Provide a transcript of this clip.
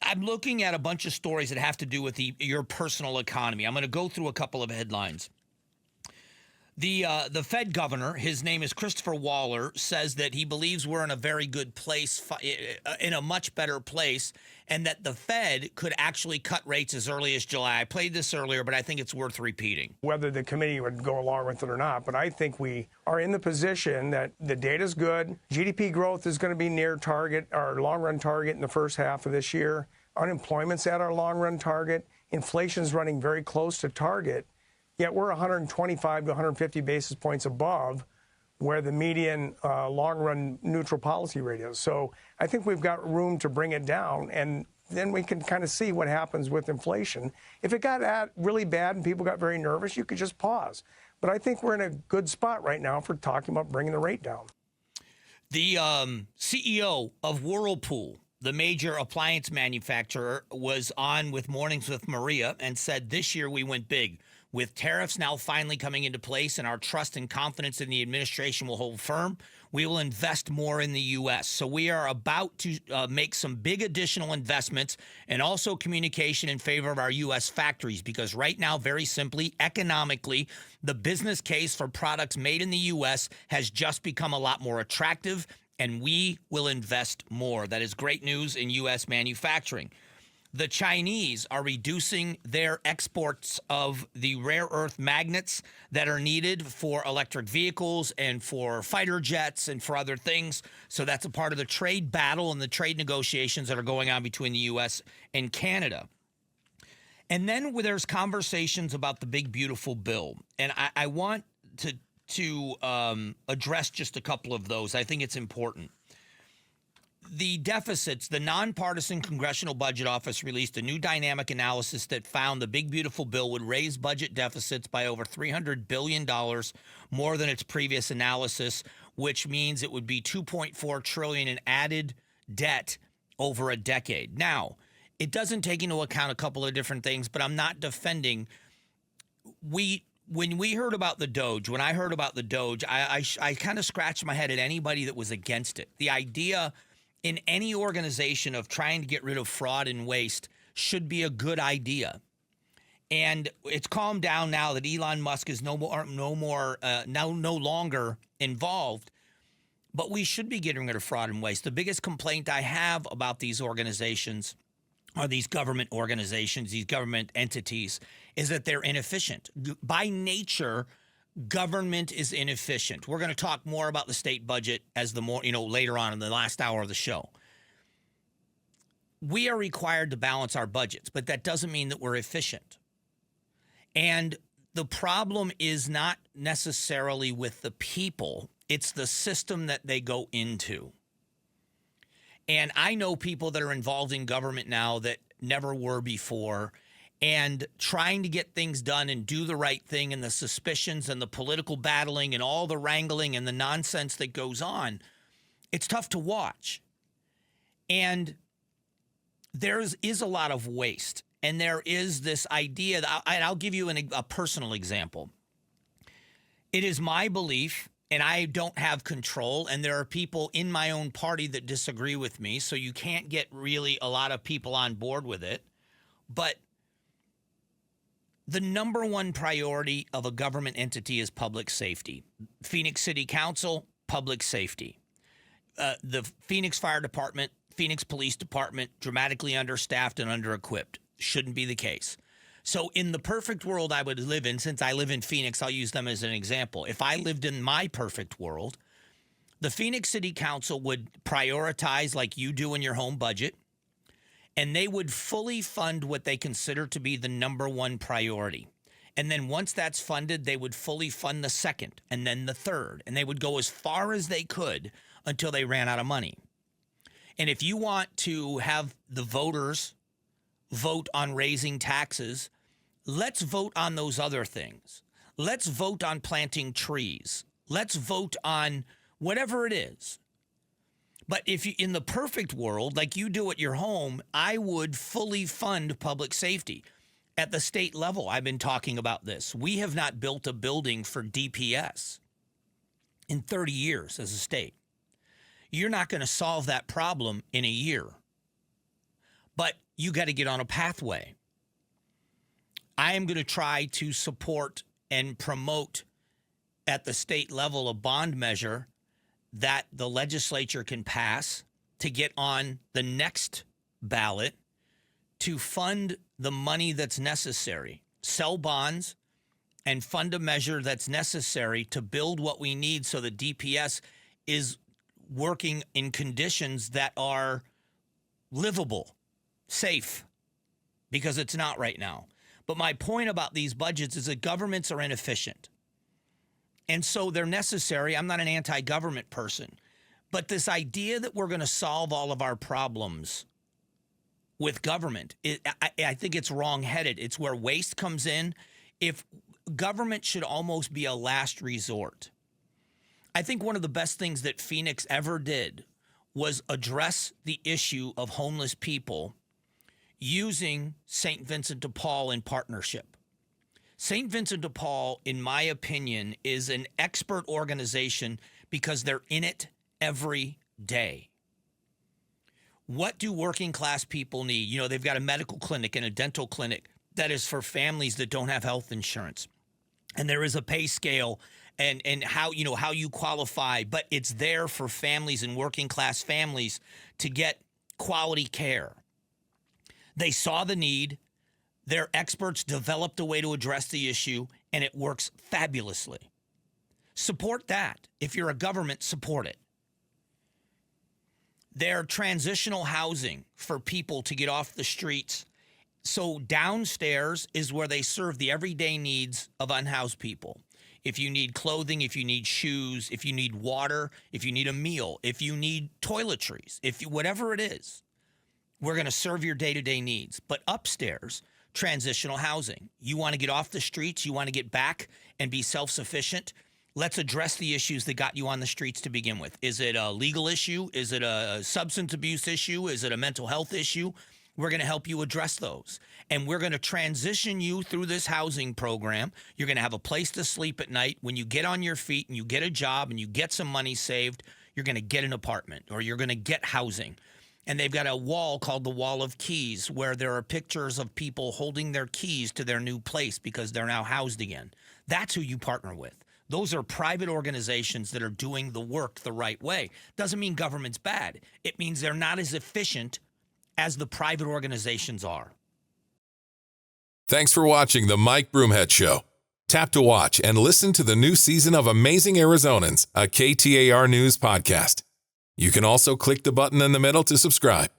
I'm looking at a bunch of stories that have to do with your personal economy. I'm going to go through a couple of headlines. The Fed governor, his name is Christopher Waller, says that he believes we're in a very good place, in a much better place, and that the Fed could actually cut rates as early as July. I played this earlier, but I think it's worth repeating. Whether the committee would go along with it or not, but I think we are in the position that the data's good. GDP growth is going to be near target, our long-run target in the first half of this year. Unemployment's at our long-run target. Inflation's running very close to target. Yet we're 125 to 150 basis points above where the median long-run neutral policy rate is. So I think we've got room to bring it down, and then we can kind of see what happens with inflation. If it got really bad and people got very nervous, you could just pause. But I think we're in a good spot right now for talking about bringing the rate down. The CEO of Whirlpool, the major appliance manufacturer, was on with Mornings with Maria and said this year we went big. With tariffs now finally coming into place and our trust and confidence in the administration will hold firm, we will invest more in the U.S. So we are about to make some big additional investments and also communication in favor of our U.S. factories, because right now, very simply, economically, the business case for products made in the U.S. has just become a lot more attractive, and we will invest more. That is great news in U.S. manufacturing. The Chinese are reducing their exports of the rare earth magnets that are needed for electric vehicles and for fighter jets and for other things. So that's a part of the trade battle and the trade negotiations that are going on between the U.S. and Canada. And then there's conversations about the big, beautiful bill. And I want to address just a couple of those. I think it's important. The deficits, the nonpartisan Congressional Budget Office released a new dynamic analysis that found the big, beautiful bill would raise budget deficits by over $300 billion more than its previous analysis, which means it would be $2.4 trillion in added debt over a decade. Now, it doesn't take into account a couple of different things, but I'm not defending. When we heard about the Doge, when I heard about the Doge, I kind of scratched my head at anybody that was against it. The idea in any organization of trying to get rid of fraud and waste should be a good idea. And it's calmed down now that Elon Musk is no longer involved. But we should be getting rid of fraud and waste. The biggest complaint I have about these organizations, or these government organizations, these government entities, is that they're inefficient. By nature, government is inefficient. We're going to talk more about the state budget as later on in the last hour of the show. We are required to balance our budgets, but that doesn't mean that we're efficient. And the problem is not necessarily with the people, it's the system that they go into. And I know people that are involved in government now that never were before, and trying to get things done and do the right thing, and the suspicions and the political battling and all the wrangling and the nonsense that goes on, it's tough to watch. And there is a lot of waste. And there is this idea, and I'll give you a personal example. It is my belief, and I don't have control, and there are people in my own party that disagree with me, so you can't get really a lot of people on board with it. But the number one priority of a government entity is public safety. Phoenix City Council, public safety. The Phoenix Fire Department, Phoenix Police Department, dramatically understaffed and under-equipped. Shouldn't be the case. So in the perfect world I would live in, since I live in Phoenix, I'll use them as an example. If I lived in my perfect world, the Phoenix City Council would prioritize like you do in your home budget, and they would fully fund what they consider to be the number one priority. And then once that's funded, they would fully fund the second and then the third. And they would go as far as they could until they ran out of money. And if you want to have the voters vote on raising taxes, let's vote on those other things. Let's vote on planting trees. Let's vote on whatever it is. But if you, in the perfect world, like you do at your home, I would fully fund public safety. At the state level, I've been talking about this. We have not built a building for DPS in 30 years as a state. You're not going to solve that problem in a year. But you got to get on a pathway. I am going to try to support and promote at the state level a bond measure that the legislature can pass to get on the next ballot to fund the money that's necessary, sell bonds, and fund a measure that's necessary to build what we need so that DPS is working in conditions that are livable, safe, because it's not right now. But my point about these budgets is that governments are inefficient. And so they're necessary. I'm not an anti-government person. But this idea that we're going to solve all of our problems with government, I think it's wrong-headed. It's where waste comes in. If government should almost be a last resort. I think one of the best things that Phoenix ever did was address the issue of homeless people using St. Vincent de Paul in partnership. St. Vincent de Paul, in my opinion, is an expert organization because they're in it every day. What do working class people need? You know, they've got a medical clinic and a dental clinic that is for families that don't have health insurance. And there is a pay scale and how you qualify, but it's there for families and working class families to get quality care. They saw the need. Their experts developed a way to address the issue, and it works fabulously. Support that. If you're a government, support it. Their transitional housing for people to get off the streets. So downstairs is where they serve the everyday needs of unhoused people. If you need clothing, if you need shoes, if you need water, if you need a meal, if you need toiletries, whatever it is, we're going to serve your day-to-day needs. But upstairs, transitional housing. You want to get off the streets, you want to get back and be self-sufficient. Let's address the issues that got you on the streets to begin with. Is it a legal issue? Is it a substance abuse issue? Is it a mental health issue? We're going to help you address those. And we're going to transition you through this housing program. You're going to have a place to sleep at night. When you get on your feet and you get a job and you get some money saved, you're going to get an apartment or you're going to get housing. And they've got a wall called the Wall of Keys where there are pictures of people holding their keys to their new place because they're now housed again. That's who you partner with. Those are private organizations that are doing the work the right way. Doesn't mean government's bad. It means they're not as efficient as the private organizations are. Thanks for watching the Mike Broomhead Show. Tap to watch and listen to the new season of Amazing Arizonans, a KTAR News podcast. You can also click the button in the middle to subscribe.